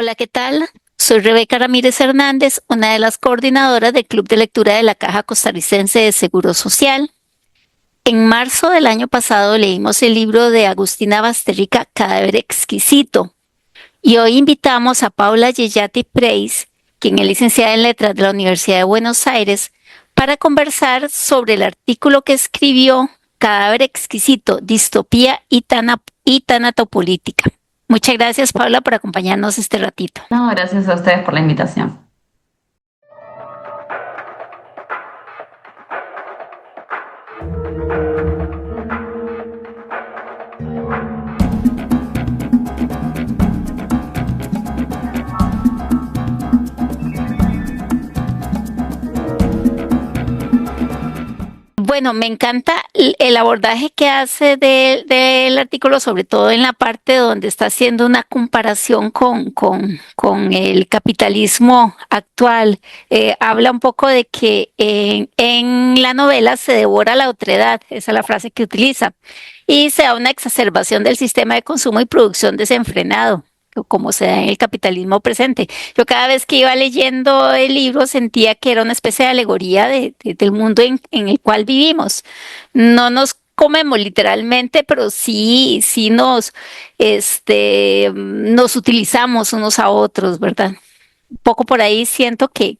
Hola, ¿qué tal? Soy Rebeca Ramírez Hernández, una de las coordinadoras del Club de Lectura de la Caja Costarricense de Seguro Social. En marzo del año pasado leímos el libro de Agustina Basterrica, Cadáver Exquisito, y hoy invitamos a Paula Yeyati Preis, quien es licenciada en Letras de la Universidad de Buenos Aires, para conversar sobre el artículo que escribió Cadáver Exquisito, Distopía y Tanatopolítica. Muchas gracias, Paula, por acompañarnos este ratito. No, gracias a ustedes por la invitación. Bueno, me encanta el abordaje que hace del artículo, sobre todo en la parte donde está haciendo una comparación con el capitalismo actual. Habla un poco de que en la novela se devora la otredad, esa es la frase que utiliza, y se da una exacerbación del sistema de consumo y producción desenfrenado, como se da en el capitalismo presente. Yo cada vez que iba leyendo el libro sentía que era una especie de alegoría del mundo en el cual vivimos. No nos comemos literalmente, pero sí nos utilizamos unos a otros, ¿verdad? Un poco por ahí siento que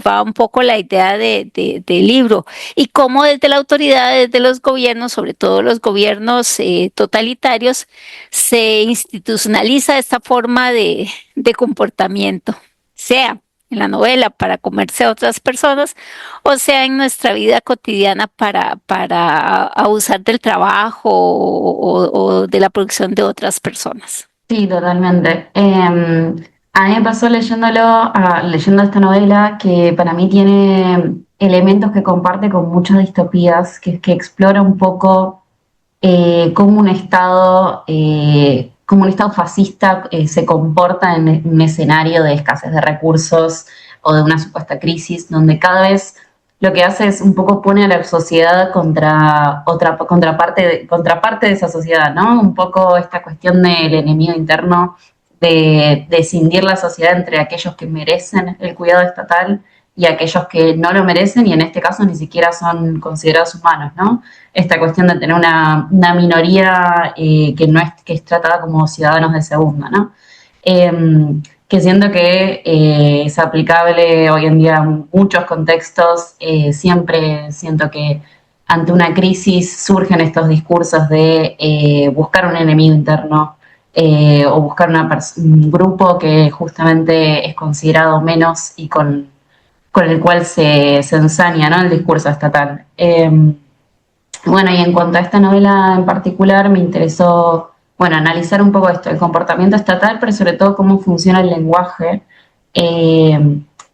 va un poco la idea del libro y cómo desde la autoridad, desde los gobiernos, sobre todo los gobiernos totalitarios, se institucionaliza esta forma de comportamiento, sea en la novela para comerse a otras personas o sea en nuestra vida cotidiana para abusar del trabajo o de la producción de otras personas. Sí, totalmente. A mí me pasó leyendo esta novela que para mí tiene elementos que comparte con muchas distopías, que explora un poco cómo un estado fascista se comporta en un escenario de escasez de recursos o de una supuesta crisis, donde cada vez lo que hace es un poco pone a la sociedad contra otra contraparte de esa sociedad, ¿no? Un poco esta cuestión del enemigo interno, de escindir la sociedad entre aquellos que merecen el cuidado estatal y aquellos que no lo merecen y en este caso ni siquiera son considerados humanos, ¿no? Esta cuestión de tener una minoría que es tratada como ciudadanos de segunda, ¿no? Que siento que es aplicable hoy en día en muchos contextos. Siempre siento que ante una crisis surgen estos discursos de buscar un enemigo interno o buscar un grupo que justamente es considerado menos y con el cual se ensaña, ¿no?, el discurso estatal. Bueno, y en cuanto a esta novela en particular, me interesó, bueno, analizar un poco esto, el comportamiento estatal, pero sobre todo cómo funciona el lenguaje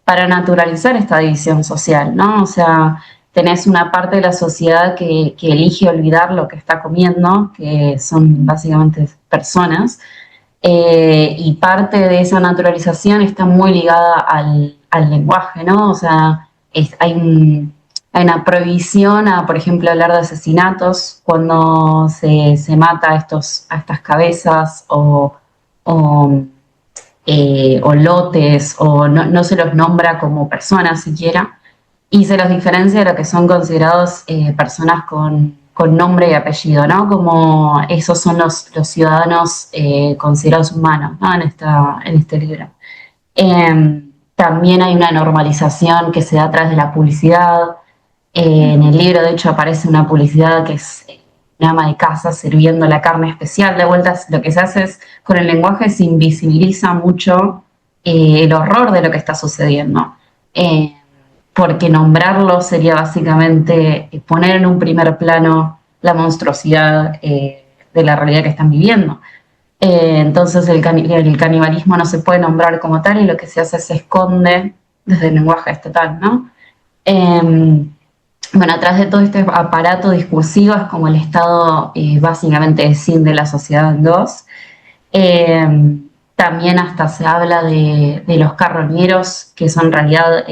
para naturalizar esta división social, ¿no? O sea, tenés una parte de la sociedad que elige olvidar lo que está comiendo, que son básicamente personas, y parte de esa naturalización está muy ligada al lenguaje, ¿no? O sea, hay una prohibición a, por ejemplo, hablar de asesinatos cuando se mata a estas cabezas o, o lotes, o no se los nombra como personas siquiera, y se los diferencia de lo que son considerados personas con nombre y apellido, ¿no? Como esos son los ciudadanos considerados humanos, ¿no? En este libro. También hay una normalización que se da a través de la publicidad. En el libro, de hecho, aparece una publicidad que es una ama de casa sirviendo la carne especial. De vueltas, lo que se hace es, con el lenguaje se invisibiliza mucho el horror de lo que está sucediendo. Porque nombrarlo sería básicamente poner en un primer plano la monstruosidad de la realidad que están viviendo. Entonces el canibalismo no se puede nombrar como tal y lo que se hace es se esconde desde el lenguaje estatal, ¿no? Bueno, atrás de todo este aparato discursivo es como el Estado básicamente escinde la sociedad en dos. También hasta se habla de los carroñeros, que son en realidad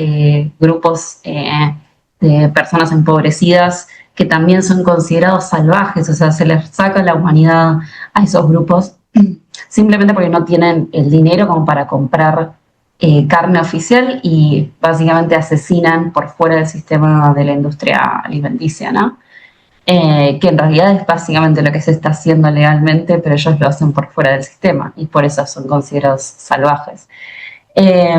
grupos de personas empobrecidas que también son considerados salvajes, o sea, se les saca la humanidad a esos grupos simplemente porque no tienen el dinero como para comprar carne oficial y básicamente asesinan por fuera del sistema de la industria alimenticia, ¿no? Que en realidad es básicamente lo que se está haciendo legalmente, pero ellos lo hacen por fuera del sistema y por eso son considerados salvajes. Eh,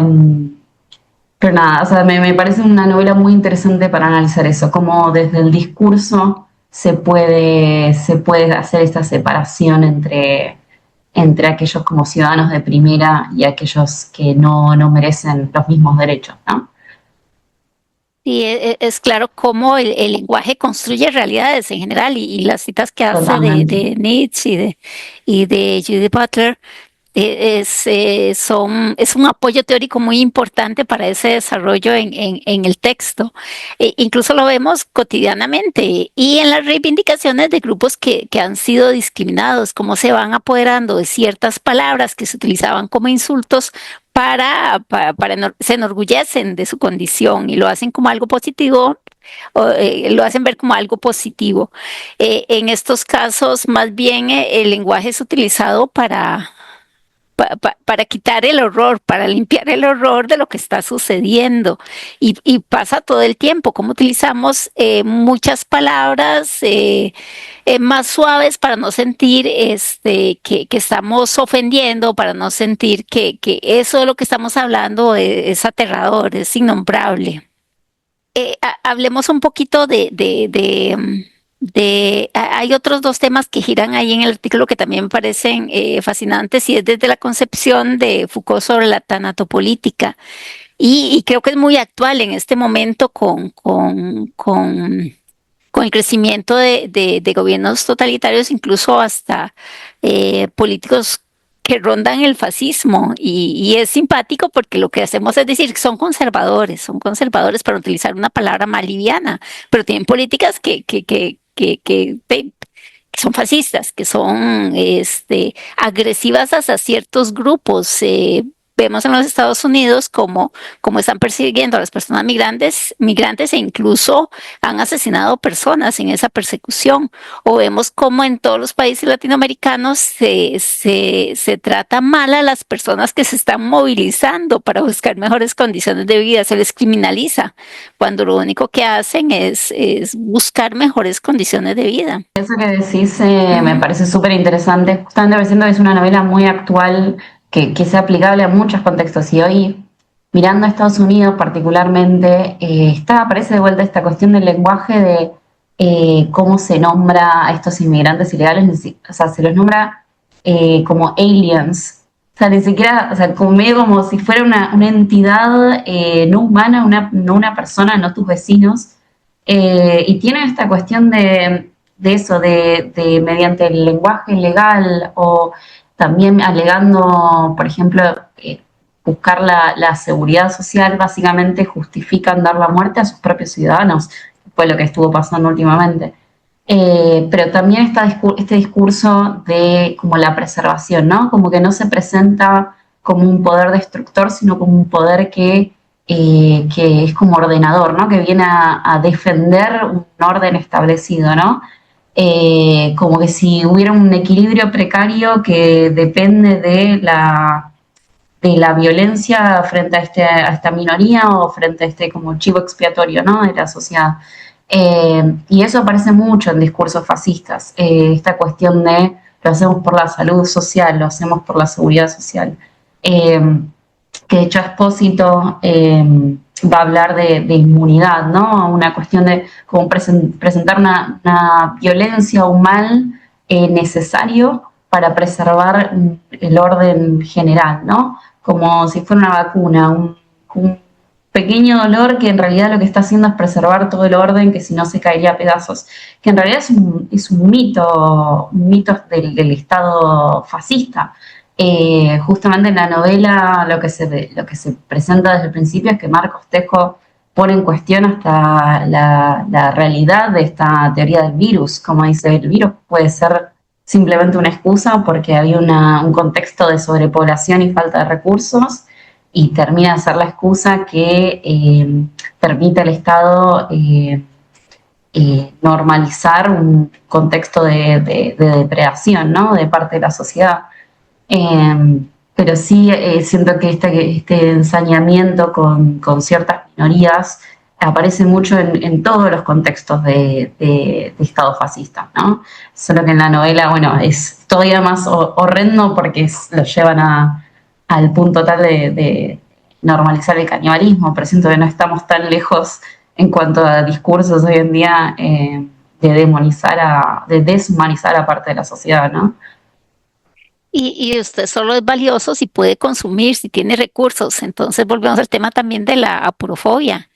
pero nada, o sea, me parece una novela muy interesante para analizar eso, cómo desde el discurso se puede hacer esta separación entre aquellos como ciudadanos de primera y aquellos que no merecen los mismos derechos, ¿no? Y es claro cómo el lenguaje construye realidades en general y las citas que hace Totalmente. de Nietzsche y de Judith Butler es un apoyo teórico muy importante para ese desarrollo en el texto. Incluso lo vemos cotidianamente y en las reivindicaciones de grupos que han sido discriminados, cómo se van apoderando de ciertas palabras que se utilizaban como insultos se enorgullecen de su condición y lo hacen como algo positivo, lo hacen ver como algo positivo. En estos casos, más bien el lenguaje es utilizado para quitar el horror, para limpiar el horror de lo que está sucediendo. Y pasa todo el tiempo, como utilizamos muchas palabras más suaves para no sentir que estamos ofendiendo, para no sentir que eso de lo que estamos hablando es aterrador, es innombrable. Hablemos un poquito hay otros dos temas que giran ahí en el artículo que también me parecen fascinantes y es desde la concepción de Foucault sobre la tanatopolítica y creo que es muy actual en este momento con el crecimiento de gobiernos totalitarios, incluso hasta políticos que rondan el fascismo y es simpático porque lo que hacemos es decir que son conservadores para utilizar una palabra más liviana, pero tienen políticas que son fascistas, que son agresivas hacia ciertos grupos. Vemos en los Estados Unidos como están persiguiendo a las personas migrantes e incluso han asesinado personas en esa persecución. O vemos como en todos los países latinoamericanos se trata mal a las personas que se están movilizando para buscar mejores condiciones de vida, se les criminaliza, cuando lo único que hacen es buscar mejores condiciones de vida. Eso que decís me Ujú. parece súper interesante. Justamente siento que es una novela muy actual que sea aplicable a muchos contextos. Y hoy, mirando a Estados Unidos particularmente, aparece de vuelta esta cuestión del lenguaje de cómo se nombra a estos inmigrantes ilegales. O sea, se los nombra como aliens. O sea, ni siquiera, o sea, como medio como si fuera una entidad no humana, no una persona, no tus vecinos. Y tienen esta cuestión de eso, de mediante el lenguaje legal o también alegando, por ejemplo, buscar la seguridad social, básicamente justifican dar la muerte a sus propios ciudadanos, que fue lo que estuvo pasando últimamente. Pero también está este discurso de como la preservación, ¿no? Como que no se presenta como un poder destructor, sino como un poder que es como ordenador, ¿no? Que viene a defender un orden establecido, ¿no? Como que si hubiera un equilibrio precario que depende de la violencia frente a esta minoría o frente a este como chivo expiatorio, ¿no? De la sociedad. Y eso aparece mucho en discursos fascistas, esta cuestión de lo hacemos por la salud social, lo hacemos por la seguridad social. Que de hecho Expósito va a hablar de inmunidad, ¿no? Una cuestión de cómo presentar una violencia o un mal necesario para preservar el orden general, ¿no? Como si fuera una vacuna, un pequeño dolor que en realidad lo que está haciendo es preservar todo el orden, que si no se caería a pedazos, que en realidad es un mito del Estado fascista. Justamente en la novela lo que se presenta desde el principio es que Marcos Tejo pone en cuestión hasta la realidad de esta teoría del virus. Como dice, el virus puede ser simplemente una excusa porque había un contexto de sobrepoblación y falta de recursos y termina de ser la excusa que permite al Estado normalizar un contexto de depredación, ¿no? De parte de la sociedad. Eh, pero sí siento que este ensañamiento con ciertas minorías aparece mucho en todos los contextos de Estado fascista, ¿no? Solo que en la novela, bueno, es todavía más horrendo porque lo llevan al punto tal de normalizar el canibalismo, pero siento que no estamos tan lejos en cuanto a discursos hoy en día de deshumanizar a parte de la sociedad, ¿no? Y usted solo es valioso si puede consumir, si tiene recursos. Entonces volvemos al tema también de la aporofobia.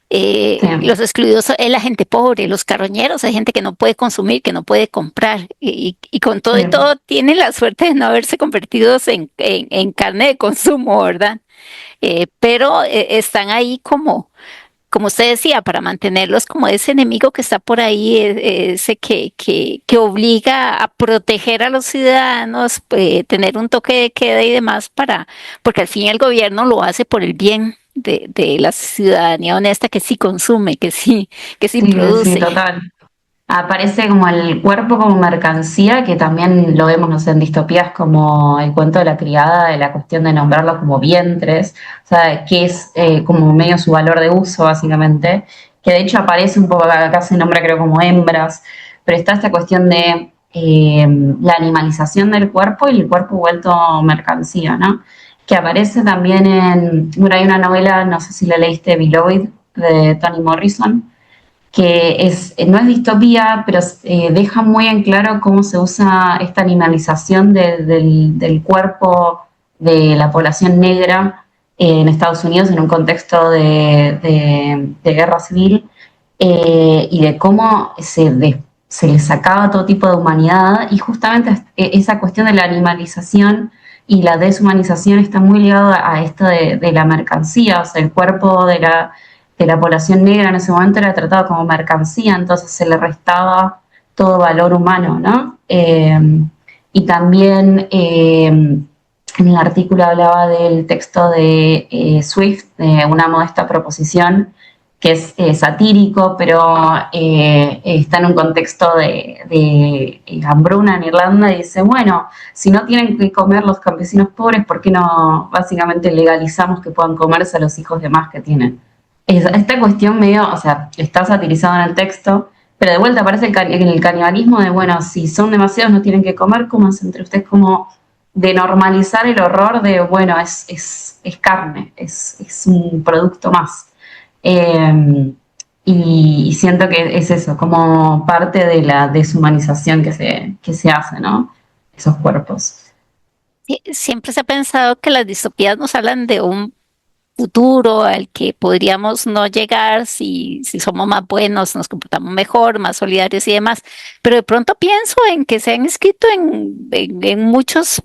Sí, Los excluidos es la gente pobre, los carroñeros, hay gente que no puede consumir, que no puede comprar, y con todo y sí. todo tienen la suerte de no haberse convertido en carne de consumo, ¿verdad? Pero están ahí como usted decía, para mantenerlos como ese enemigo que está por ahí, ese que obliga a proteger a los ciudadanos, tener un toque de queda y demás, porque al fin el gobierno lo hace por el bien de la ciudadanía honesta que sí consume, que sí Sí, sí, produce. total. Aparece como el cuerpo como mercancía, que también lo vemos, no sé, en distopías como el cuento de la criada, de la cuestión de nombrarlos como vientres, o sea, que es como medio su valor de uso, básicamente, que de hecho aparece un poco, acá se nombra creo como hembras, pero está esta cuestión de la animalización del cuerpo y el cuerpo vuelto mercancía, ¿no? Que aparece también bueno, hay una novela, no sé si la leíste, Beloved, de Toni Morrison, que no es distopía, pero deja muy en claro cómo se usa esta animalización del cuerpo de la población negra en Estados Unidos en un contexto de guerra civil, y de cómo se le sacaba todo tipo de humanidad, y justamente esa cuestión de la animalización y la deshumanización está muy ligado a esto de la mercancía, o sea, el cuerpo de la población negra en ese momento era tratado como mercancía, entonces se le restaba todo valor humano, ¿no? Y también en el artículo hablaba del texto de Swift, de Una modesta proposición, que es satírico, pero está en un contexto de hambruna en Irlanda, y dice, bueno, si no tienen que comer los campesinos pobres, ¿por qué no básicamente legalizamos que puedan comerse a los hijos de más que tienen? Esta cuestión medio, o sea, está satirizado en el texto, pero de vuelta aparece el canibalismo de, bueno, si son demasiados no tienen que comer, cómanse entre ustedes, como de normalizar el horror de, bueno, es carne, es un producto más. Eh, y siento que es eso, como parte de la deshumanización que se hace, ¿no? Esos cuerpos. Sí, siempre se ha pensado que las distopías nos hablan de un futuro al que podríamos no llegar si somos más buenos, nos comportamos mejor, más solidarios y demás. Pero de pronto pienso en que se han escrito en muchos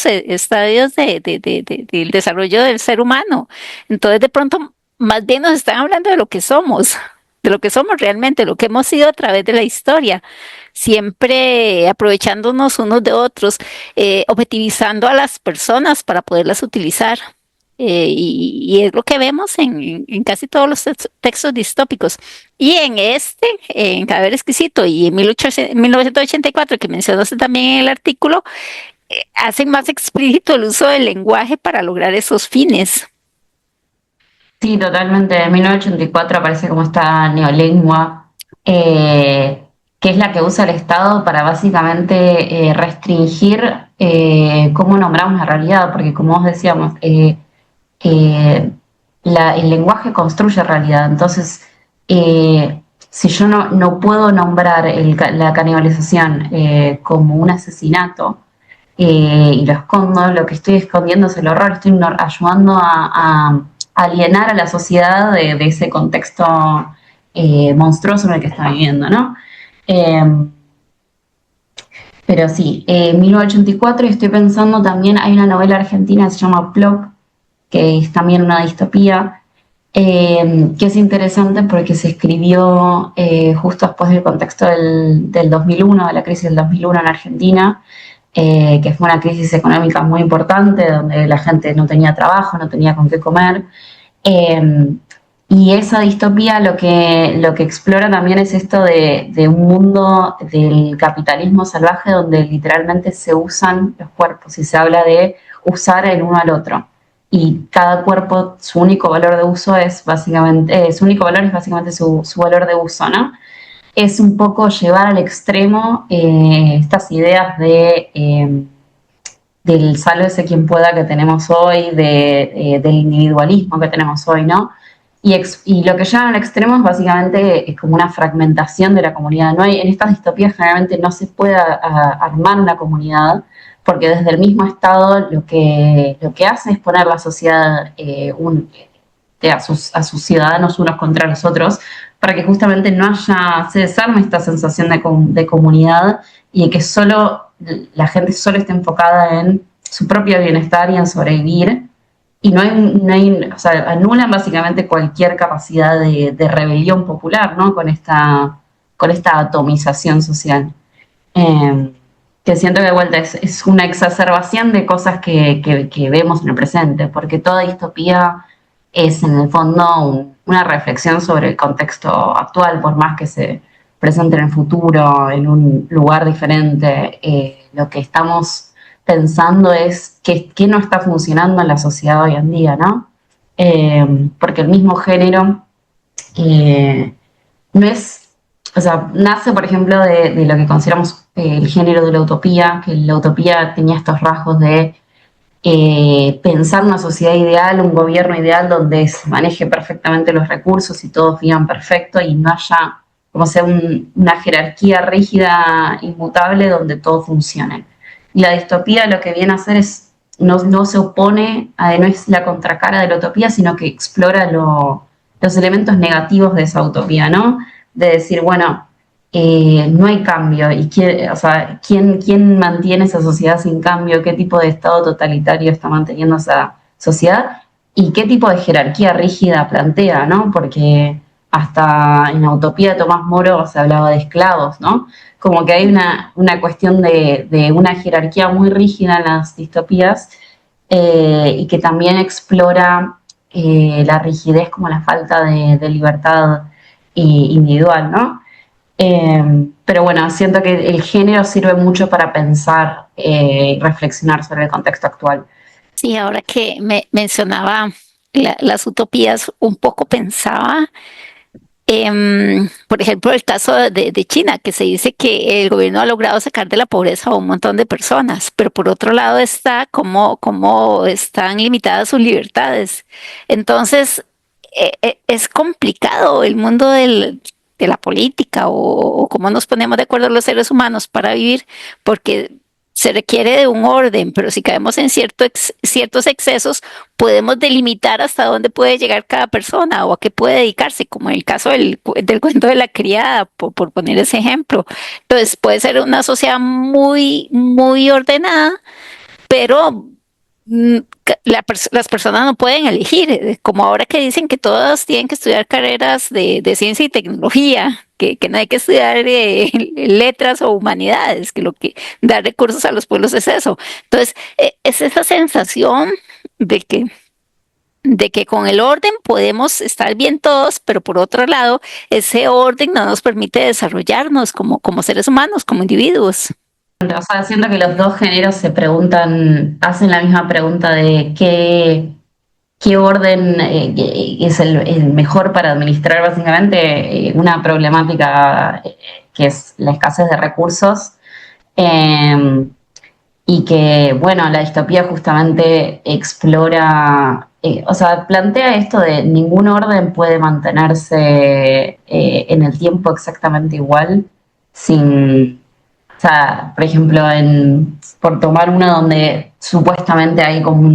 estadios del desarrollo del ser humano. Entonces de pronto más bien nos están hablando de lo que somos, de lo que somos realmente, lo que hemos sido a través de la historia, siempre aprovechándonos unos de otros, objetivizando a las personas para poderlas utilizar. Y es lo que vemos en casi todos los textos distópicos. Y en Cadáver Exquisito y en 1984, que mencionaste también en el artículo, hacen más explícito el uso del lenguaje para lograr esos fines. Sí, totalmente. En 1984 aparece como esta neolengua, que es la que usa el Estado para básicamente restringir cómo nombramos la realidad, porque como vos decíamos, eh, el lenguaje construye realidad. Entonces, si yo no puedo nombrar la canibalización como un asesinato, y lo escondo, lo que estoy escondiendo es el horror, estoy ayudando a alienar a la sociedad de ese contexto monstruoso en el que está viviendo, ¿no? Eh, pero sí, 1984, y estoy pensando también, hay una novela argentina que se llama Plop, que es también una distopía, que es interesante porque se escribió justo después del contexto del 2001, de la crisis del 2001 en Argentina, que fue una crisis económica muy importante, donde la gente no tenía trabajo, no tenía con qué comer. Eh, Y esa distopía lo que explora también es esto de un mundo del capitalismo salvaje donde literalmente se usan los cuerpos y se habla de usar el uno al otro. Y cada cuerpo, su único valor de uso es básicamente, su único valor es básicamente su valor de uso, ¿no? Es un poco llevar al extremo estas ideas del sálvese quien pueda que tenemos hoy, del individualismo que tenemos hoy, ¿no? Y lo que llevan al extremo es básicamente es como una fragmentación de la comunidad. No hay, en estas distopías generalmente no se puede armar una comunidad, porque desde el mismo Estado lo que hace es poner la sociedad a sus ciudadanos unos contra los otros, para que justamente no haya, se desarme esta sensación de comunidad y de que solo la gente solo esté enfocada en su propio bienestar y en sobrevivir. Y o sea, anulan básicamente cualquier capacidad de rebelión popular, ¿no? Con esta atomización social. Eh, que siento que de vuelta es una exacerbación de cosas que vemos en el presente, porque toda distopía es en el fondo una reflexión sobre el contexto actual, por más que se presente en el futuro, en un lugar diferente. Lo que estamos pensando es qué no está funcionando en la sociedad hoy en día, ¿no? Porque el mismo género eh, no es, o sea, nace, por ejemplo, de lo que consideramos el género de la utopía, que la utopía tenía estos rasgos de pensar una sociedad ideal, un gobierno ideal donde se maneje perfectamente los recursos y todos vivan perfecto y no haya como sea una jerarquía rígida, inmutable, donde todo funcione. Y la distopía lo que viene a hacer es, no se opone, no es la contracara de la utopía, sino que explora los elementos negativos de esa utopía, ¿no? De decir, bueno, no hay cambio. ¿Y o sea, quién mantiene esa sociedad sin cambio? ¿Qué tipo de Estado totalitario está manteniendo esa sociedad? ¿Y qué tipo de jerarquía rígida plantea, ¿no? Porque hasta en la utopía de Tomás Moro se hablaba de esclavos, ¿no? Como que hay una cuestión de una jerarquía muy rígida en las distopías y que también explora la rigidez como la falta de libertad individual, ¿no? Pero bueno, siento que el género sirve mucho para pensar y reflexionar sobre el contexto actual. Sí, ahora que me mencionaba las utopías, un poco pensaba, por ejemplo, el caso de China, que se dice que el gobierno ha logrado sacar de la pobreza a un montón de personas, pero por otro lado está cómo están limitadas sus libertades. Entonces, es complicado el mundo de la política o cómo nos ponemos de acuerdo los seres humanos para vivir, porque se requiere de un orden, pero si caemos en ciertos excesos, podemos delimitar hasta dónde puede llegar cada persona o a qué puede dedicarse, como en el caso del cuento de la criada, por poner ese ejemplo. Entonces, puede ser una sociedad muy, muy ordenada, pero las personas no pueden elegir, como ahora que dicen que todas tienen que estudiar carreras de ciencia y tecnología, que no hay que estudiar letras o humanidades, que lo que da recursos a los pueblos es eso. Entonces, es esa sensación de que con el orden podemos estar bien todos, pero por otro lado, ese orden no nos permite desarrollarnos como seres humanos, como individuos. O sea, siento que los dos géneros se preguntan, hacen la misma pregunta de qué orden es el mejor para administrar básicamente una problemática que es la escasez de recursos. Eh, y que, bueno, la distopía justamente explora, o sea, plantea esto de ningún orden puede mantenerse en el tiempo exactamente igual sin, o sea, por ejemplo, por tomar una donde supuestamente hay como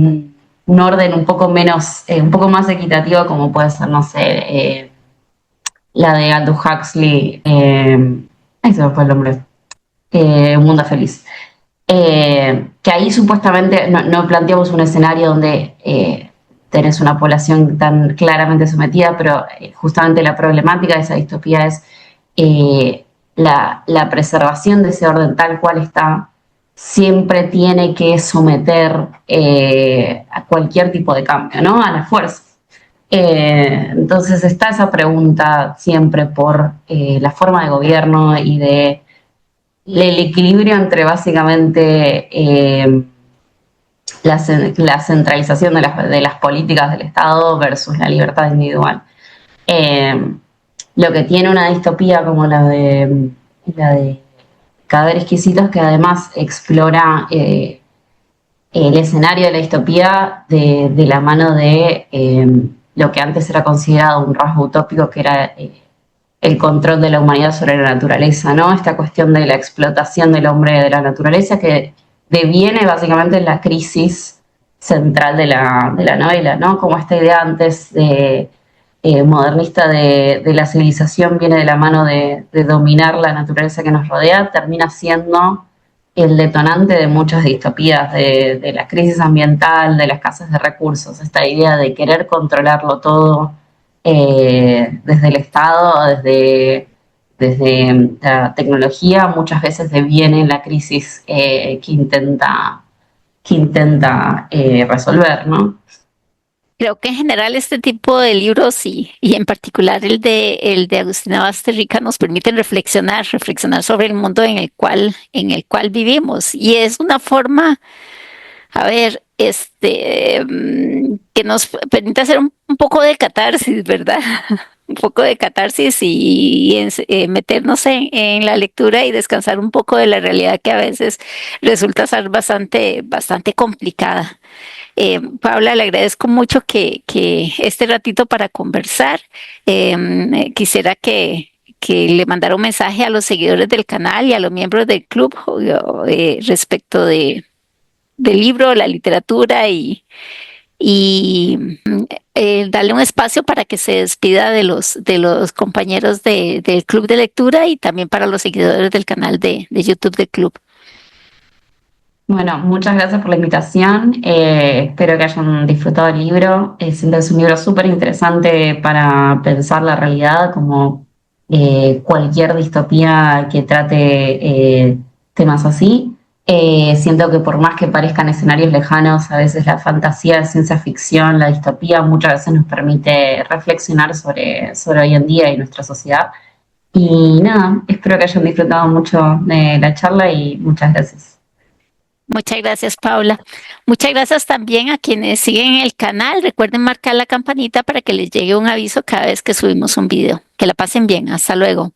un orden un poco menos, un poco más equitativo, como puede ser, no sé, la de Aldous Huxley, ahí se me fue el nombre, Un Mundo Feliz. Que ahí supuestamente no planteamos un escenario donde tenés una población tan claramente sometida, pero justamente la problemática de esa distopía es la preservación de ese orden tal cual está, siempre tiene que someter a cualquier tipo de cambio, ¿no? A la fuerza. Entonces está esa pregunta siempre por la forma de gobierno y de el equilibrio entre básicamente la centralización de las políticas del Estado versus la libertad individual. Eh, lo que tiene una distopía como la de Cadáveres Exquisitos, que además explora el escenario de la distopía de la mano de lo que antes era considerado un rasgo utópico, que era el control de la humanidad sobre la naturaleza, ¿no? Esta cuestión de la explotación del hombre de la naturaleza que deviene básicamente en la crisis central de la novela, ¿no? Como esta idea antes de modernista de la civilización viene de la mano de dominar la naturaleza que nos rodea, termina siendo el detonante de muchas distopías, de la crisis ambiental, de la escasez de recursos, esta idea de querer controlarlo todo desde el Estado, desde la tecnología, muchas veces deviene en la crisis que intenta resolver, ¿no? Creo que en general este tipo de libros y en particular el de Agustina Basterrica nos permiten reflexionar sobre el mundo en el cual vivimos. Y es una forma, a ver, que nos permite hacer un poco de catarsis, ¿verdad? Un poco de catarsis meternos en la lectura y descansar un poco de la realidad que a veces resulta ser bastante complicada. Paula, le agradezco mucho que este ratito para conversar. Quisiera que le mandara un mensaje a los seguidores del canal y a los miembros del club respecto del libro, la literatura y darle un espacio para que se despida de los compañeros del club de lectura y también para los seguidores del canal de YouTube del club. Bueno, muchas gracias por la invitación. Espero que hayan disfrutado el libro. Siento que es un libro súper interesante para pensar la realidad, como cualquier distopía que trate temas así. Siento que por más que parezcan escenarios lejanos, a veces la fantasía, la ciencia ficción, la distopía muchas veces nos permite reflexionar sobre hoy en día y nuestra sociedad. Y nada, espero que hayan disfrutado mucho de la charla y muchas gracias. Muchas gracias, Paula. Muchas gracias también a quienes siguen el canal. Recuerden marcar la campanita para que les llegue un aviso cada vez que subimos un video. Que la pasen bien. Hasta luego.